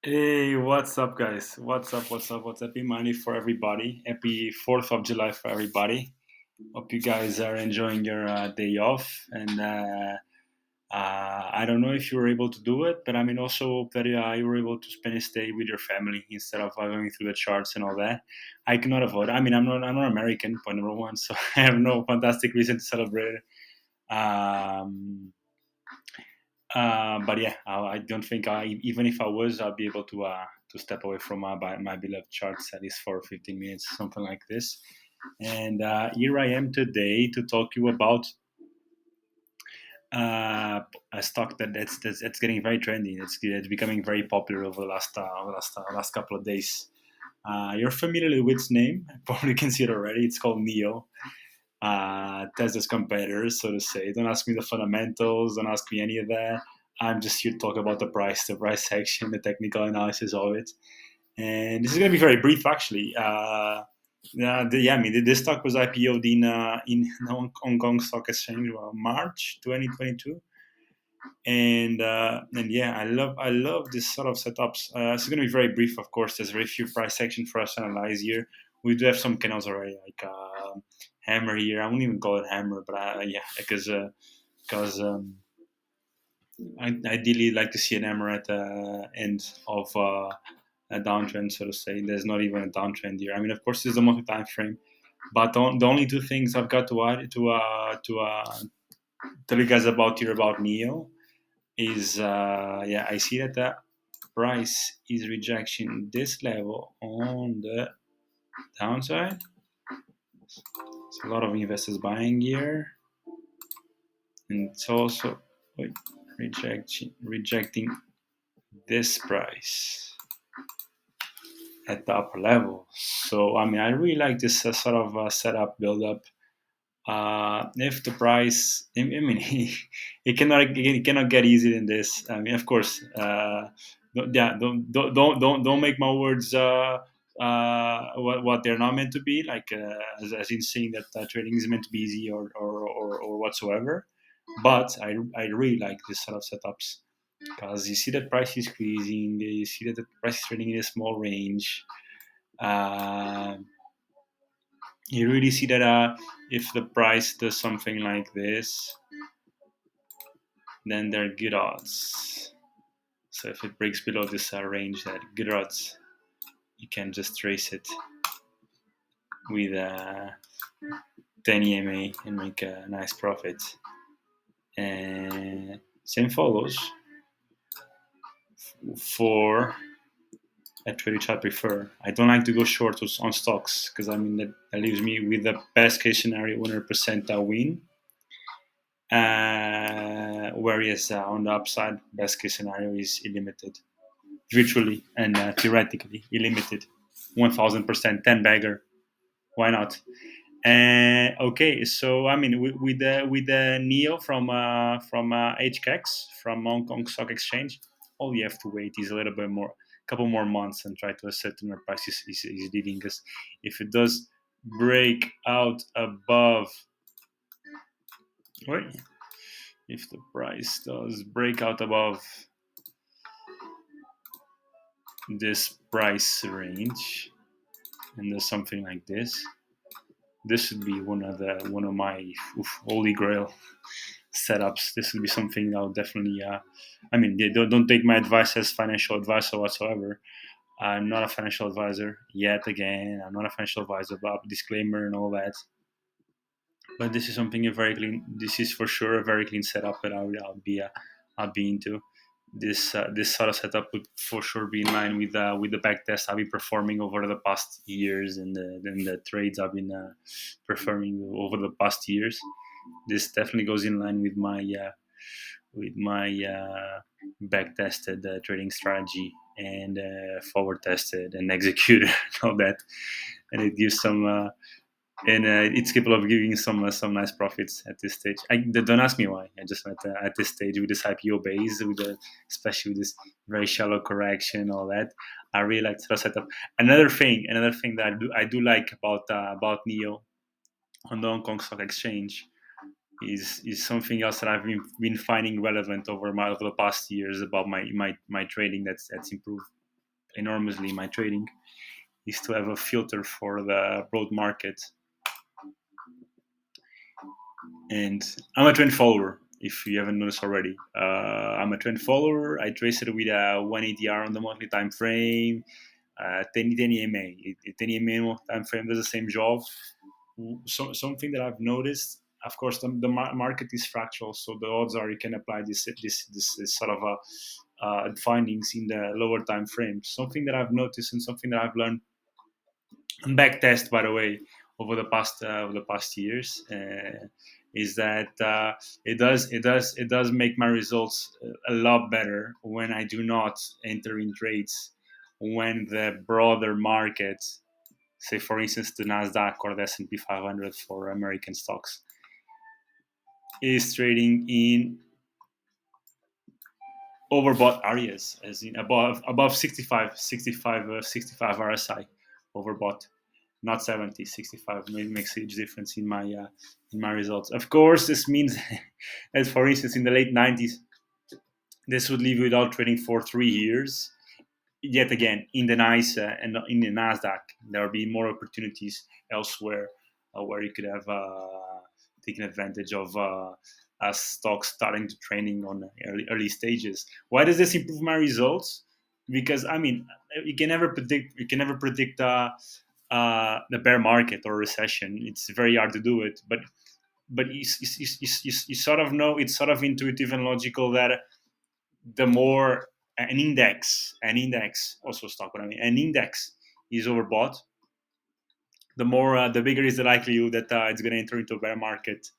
Hey, what's up, guys? What's up? What's up? What's up? Happy Monday for everybody. Happy 4th of July for everybody. Hope you guys are enjoying your day off. And I don't know if you were able to do it, but I mean, also hope that you were able to spend a day with your family instead of going through the charts and all that. I cannot avoid. I mean, I'm not American, point number one, so I have no fantastic reason to celebrate it. But yeah, I don't think even if I was, I'll be able to step away from my beloved charts at least for 15 minutes, something like this. And here I am today to talk to you about a stock that's getting very trendy. It's becoming very popular over the last couple of days. You're familiar with its name, probably can see it already. It's called NIO. Tesla's competitors, so to say. Don't ask me the fundamentals. Don't ask me any of that. I'm just here to talk about the price action, the technical analysis of it. And this is going to be very brief, actually. I mean, this stock was IPO'd in Hong Kong Stock Exchange, March 2022, and yeah, I love this sort of setups. It's going to be very brief, of course. There's very few price action for us to analyze here. We do have some canals already, like hammer here. I won't even call it hammer, but yeah, because I ideally like to see an hammer at the end of a downtrend, so to say. There's not even a downtrend here. I mean, of course, there's a monthly time frame, but the only two things I've got to add to tell you guys about here about Neo is yeah, I see that the price is rejecting this level on the downside. It's a lot of investors buying here, and it's also wait, rejecting this price at the upper level. So I mean, I really like this sort of setup build up. If the price, I mean, it cannot get easier than this. I mean, of course, yeah, don't make my words what they're not meant to be. Like as in saying that trading is meant to be easy or whatsoever. But I really like this sort of setups because you see that price is squeezing, you see that the price is trading in a small range. Uh, you really see that if the price does something like this, then there are good odds. So if it breaks below this range, that good odds, you can just trace it with 10 EMA and make a nice profit. And same follows for a trade which I prefer. I don't like to go short on stocks because I mean that leaves me with the best case scenario 100% win. Whereas on the upside, best case scenario is illimited, virtually and theoretically illimited, 1000% 10 bagger. Why not? Okay, so I mean, with the Neo from HKEX from Hong Kong Stock Exchange, all you have to wait is a little bit more, couple more months, and try to ascertain where price is leading. Because if it does break out above, wait, if the price does break out above this price range and there's something like this would be one of my holy grail setups. This would be something I'll definitely I mean, don't take my advice as financial advice or whatsoever. I'm not a financial advisor yet. Again, I'm not a financial advisor, but disclaimer and all that. But this is something a very clean. This is for sure a very clean setup that I'll be into. This sort of setup would for sure be in line with the back test I've been performing over the past years and the trades I've been performing over the past years. This definitely goes in line with my back tested trading strategy and forward tested and executed and all that, and it gives some and it's capable of giving some nice profits at this stage. Don't ask me why. I just at this stage with this IPO base, especially with this very shallow correction and all that. I really like the setup. Another thing that I do like about Neo on the Hong Kong Stock Exchange is something else that I've been finding relevant over the past years about my trading that's improved. enormously in my trading, is to have a filter for the broad market. And I'm a trend follower, if you haven't noticed already. I'm a trend follower. I trace it with a 180R on the monthly time frame, 10 EMA. 10 EMA time frame does the same job. So, something that I've noticed, of course, the market is fractal, so the odds are you can apply this sort of findings in the lower time frames. Something that I've noticed and something that I've learned and back test, by the way, over the past years, is that it does make my results a lot better when I do not enter in trades when the broader market, say for instance the Nasdaq or the S&P 500 for American stocks, is trading in overbought areas, as in above 65 RSI overbought, not 70, 65 makes a huge difference in my results. Of course, this means that, for instance, in the late 90s, this would leave you without trading for 3 years. Yet again, in the NICE and in the Nasdaq, there will be more opportunities elsewhere where you could have taken advantage of stocks starting to training on early stages. Why does this improve my results? Because I mean, you can never predict. You can never predict the bear market or recession. It's very hard to do it, but you sort of know, it's sort of intuitive and logical that the more an index also stock, but I mean an index is overbought, the bigger is the likelihood that it's going to enter into a bear market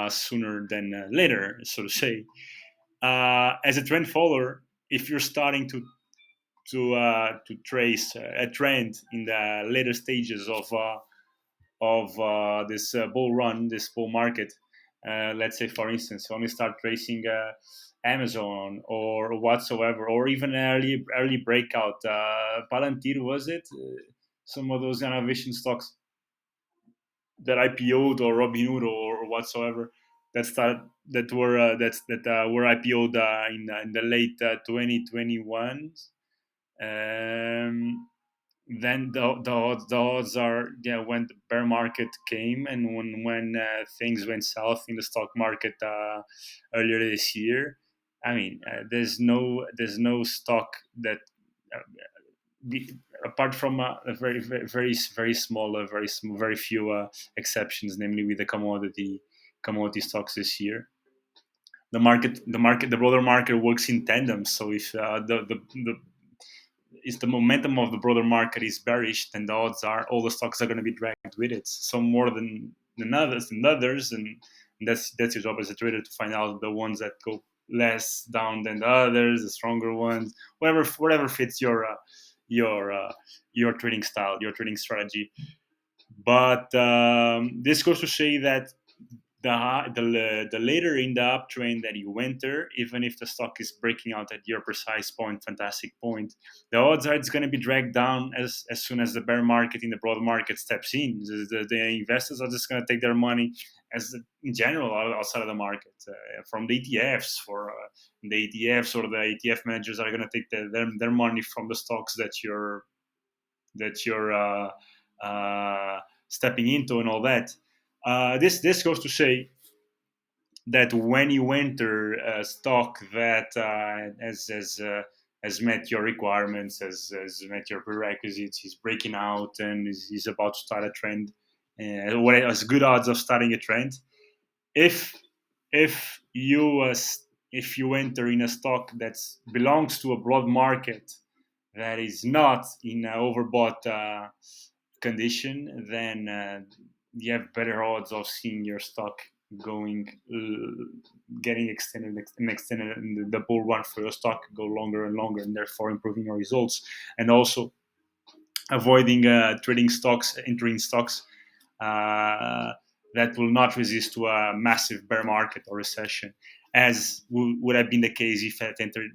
sooner than later, so to say. As a trend follower, if you're starting to trace a trend in the later stages of this bull run, this bull market. Let's say, for instance, you only start tracing Amazon or whatsoever, or even early breakout. Palantir, was it? Some of those innovation stocks that IPO'd, or Robinhood, or whatsoever, that were IPO'd in the late 2021. Um, then the odds are, yeah, when the bear market came and when things went south in the stock market earlier this year. I mean, there's no stock that uh, apart from a very small, very few exceptions, namely with the commodity stocks this year. The broader market works in tandem. So if the momentum of the broader market is bearish, then the odds are all the stocks are going to be dragged with it. Some more than others, and that's your job as a trader, to find out the ones that go less down than the others, the stronger ones, whatever fits your your trading style, your trading strategy. But this goes to say that the later in the uptrend that you enter, even if the stock is breaking out at your precise point, fantastic point, the odds are it's going to be dragged down as soon as the bear market in the broad market steps in. The investors are just going to take their money, in general, outside of the market, from the ETFs. For the ETFs, or the ETF managers are going to take their money from the stocks that you're stepping into and all that. This goes to say that when you enter a stock that has met your requirements, has met your prerequisites, is breaking out and is about to start a trend, what has good odds of starting a trend. If if you if you enter in a stock that belongs to a broad market that is not in an overbought condition, then you have better odds of seeing your stock going, getting extended, and the bull run for your stock go longer and longer, and therefore improving your results, and also avoiding entering stocks uh, that will not resist to a massive bear market or recession, as would have been the case if it entered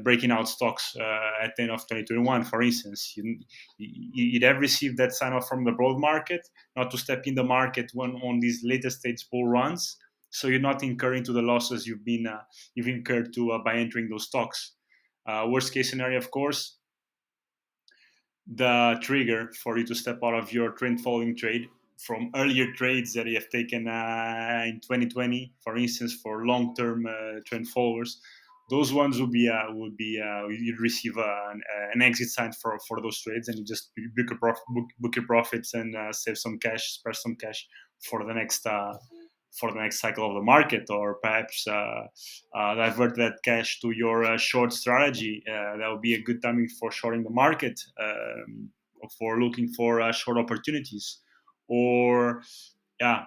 breaking out stocks at the end of 2021, for instance. You'd have received that sign off from the broad market not to step in the market when on these later stage bull runs, so you're not incurring to the losses you've incurred to by entering those stocks. Worst case scenario, of course, the trigger for you to step out of your trend following trade from earlier trades that you have taken in 2020, for instance, for long term trend followers. Those ones would be you'd receive an exit sign for those trades, and you just book your profits and save some cash, spare some cash for the next cycle of the market, or perhaps divert that cash to your short strategy. That would be a good timing for shorting the market, for looking for short opportunities, or yeah,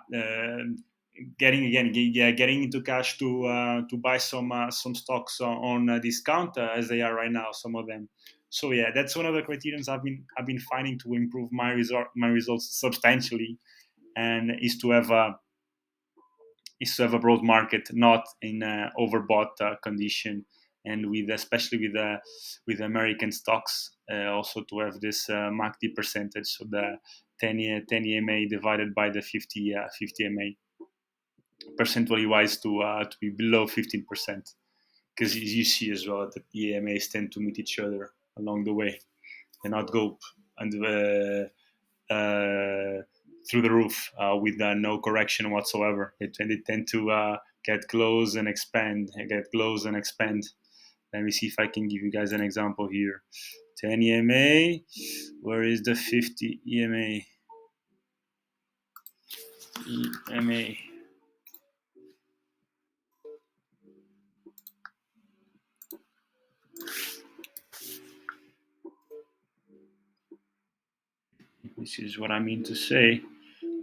getting into cash to buy some stocks on discount, as they are right now, some of them. So yeah, that's one of the criterions I've been finding to improve my results substantially, and is to have a broad market, not in overbought condition, and with especially with American stocks, also to have this MACD percentage, so the 10 EMA divided by the 50 EMA, percentually wise, to be below 15%, because you see as well that the EMAs tend to meet each other along the way and not go and uh, through the roof with no correction whatsoever. They tend to get close and expand, get close and expand. Let me see if I can give you guys an example here. 10 EMA, where is the 50 EMA? EMA. This is what I mean to say,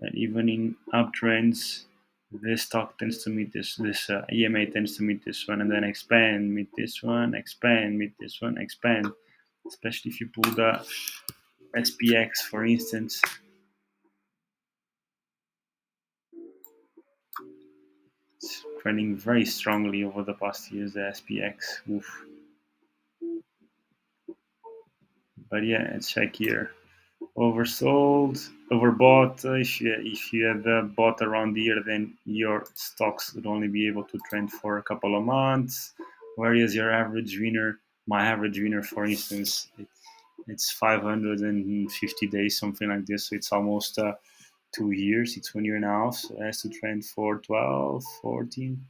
that even in uptrends, this stock tends to meet this EMA tends to meet this one, and then expand, meet this one, expand, meet this one, expand. Especially if you pull the SPX, for instance. It's trending very strongly over the past years, the SPX. Oof. But yeah, let's check here. Oversold, overbought. If you had bought around here, then your stocks would only be able to trend for a couple of months. Whereas your average winner, my average winner, for instance, it's 550 days, something like this. So it's almost 2 years. It's 1 year and a half. So it has to trend for 12, 14,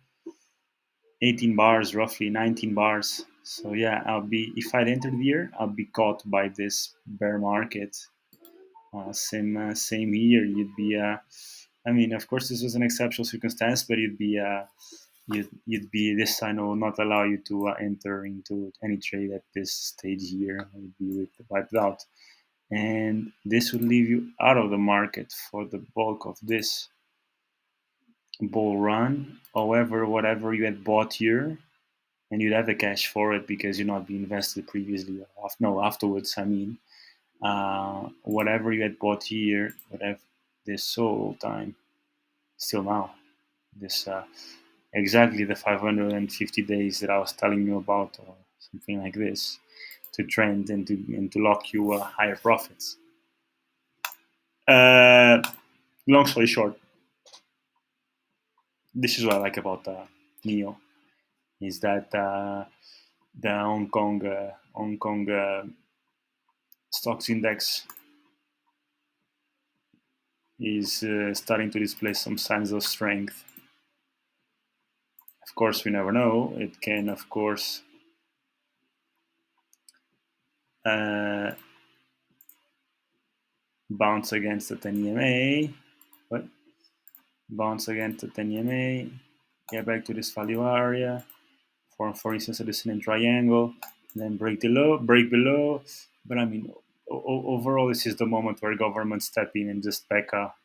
18 bars, roughly 19 bars. So yeah, if I'd entered the year, I'll be caught by this bear market. Same year, you'd be. I mean, of course, this was an exceptional circumstance, but you'd be. You'd be this sign will not allow you to enter into any trade at this stage here. You'd be wiped out, and this would leave you out of the market for the bulk of this bull run. However, whatever you had bought here, and you'd have the cash for it because you're not being invested previously. No, afterwards. I mean, whatever you had bought here would have this whole time, still now, this exactly the 550 days that I was telling you about, or something like this, to trend and to lock you higher profits. Uh, Long story short, this is what I like about NIO, is that the Hong Kong stocks index is starting to display some signs of strength. Of course, we never know. It can, of course, uh, bounce against the 10 EMA, but bounce against the 10 EMA, get back to this value area, for instance, a descending triangle, then break below. But I mean, overall, this is the moment where governments step in and just back up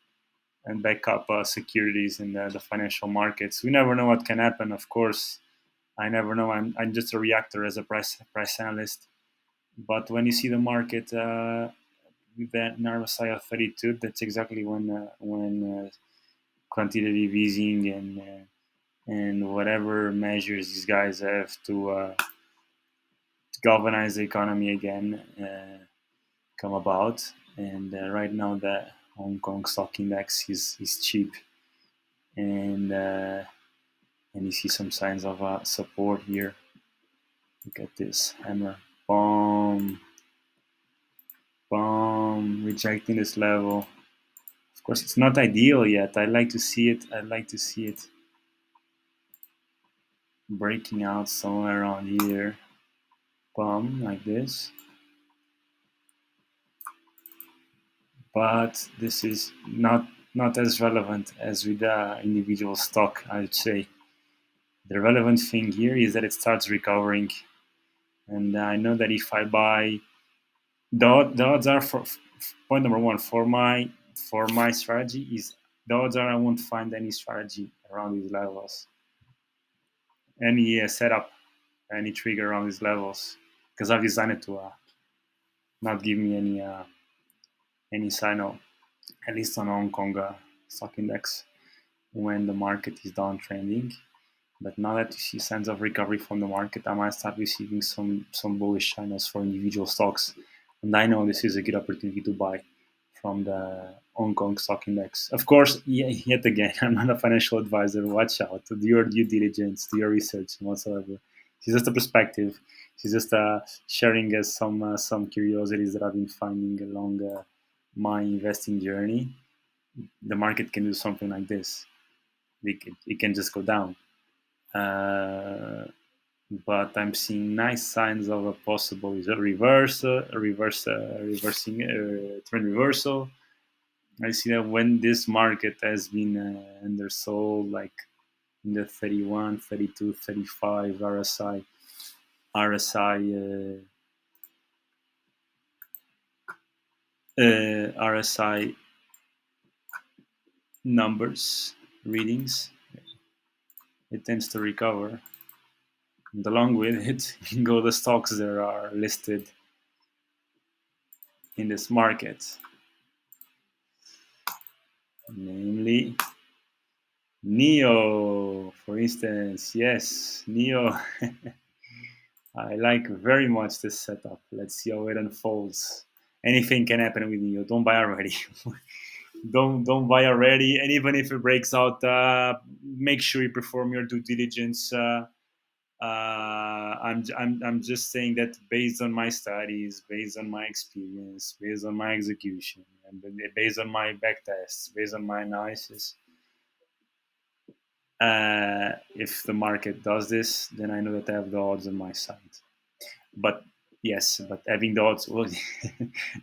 securities in the financial markets. We never know what can happen. Of course, I never know. I'm just a reactor as a price analyst. But when you see the market with that nervous eye of 32, that's exactly when quantitative easing and whatever measures these guys have to galvanize the economy again come about. And right now, the Hong Kong stock index is cheap, and you see some signs of support here. Look at this hammer. Boom, boom, rejecting this level. Of course, it's not ideal yet. I'd like to see it. I'd like to see it breaking out somewhere around here. Boom, like this. But this is not as relevant as with the individual stock, I would say. The relevant thing here is that it starts recovering, and I know that if I buy, the odds are for point number one for my strategy is the odds are I won't find any strategy around these levels, any setup, any trigger around these levels, because I've designed it to not give me any signal, at least on Hong Kong stock index when the market is downtrending. But now that you see signs of recovery from the market, I might start receiving some bullish signals for individual stocks, and I know this is a good opportunity to buy from the Hong Kong stock index. Of course, yet again, I'm not a financial advisor. Watch out. Do your due diligence, do your research, and whatsoever. It's just a perspective. It's just sharing some curiosities that I've been finding along my investing journey. The market can do something like this. It can just go down. Uh, but I'm seeing nice signs of a possible reversing trend reversal. I see that when this market has been undersold, like in the 31, 32, 35 RSI numbers readings, it tends to recover. And along with it, go the stocks that are listed in this market, namely NIO, for instance. Yes, NIO. I like very much this setup. Let's see how it unfolds. Anything can happen with NIO. Don't buy already. Don't buy already. And even if it breaks out, make sure you perform your due diligence. I'm just saying that based on my studies, based on my experience, based on my execution, and based on my back tests, based on my analysis. If the market does this, then I know that I have the odds on my side. But yes, but having the odds, well,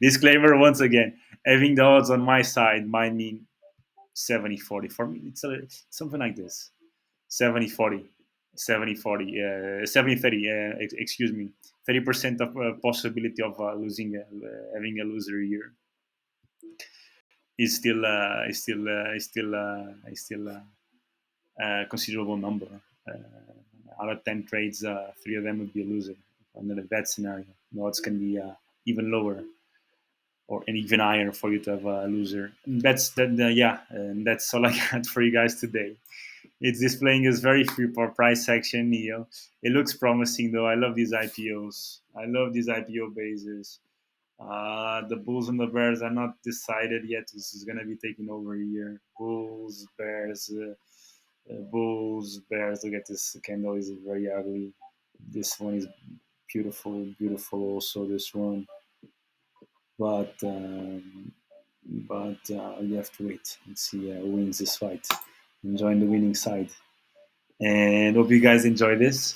disclaimer once again, having the odds on my side might mean 70-40. For me, something like this 70-40, 70-40, 70-30, excuse me, 30% of possibility of losing, having a loser year is still a considerable number. Out of 10 trades, 3 of them would be a loser. Under that scenario, the odds can be even lower or and even higher for you to have a loser. And that's that. Yeah, and that's all I got for you guys today. It's displaying this very free for price section, NIO. It looks promising though. I love these IPOs. I love these IPO bases. The Bulls and the Bears are not decided yet. This is going to be taking over a year. Bulls, Bears, Bulls, Bears. Look at this candle, is very ugly. This one is beautiful, beautiful. Also, this one, but you have to wait and see who wins this fight. Join the winning side, and hope you guys enjoy this.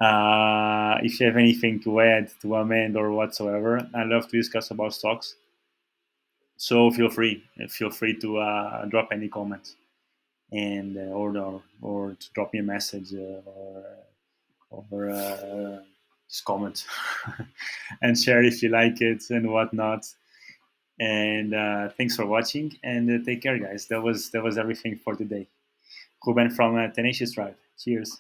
If you have anything to add, to amend, or whatsoever, I love to discuss about stocks. So feel free to drop any comments and or to drop me a message or just comment and share if you like it and whatnot. And thanks for watching and take care, guys. That was everything for today. Ruben from Tenacious Drive. Cheers.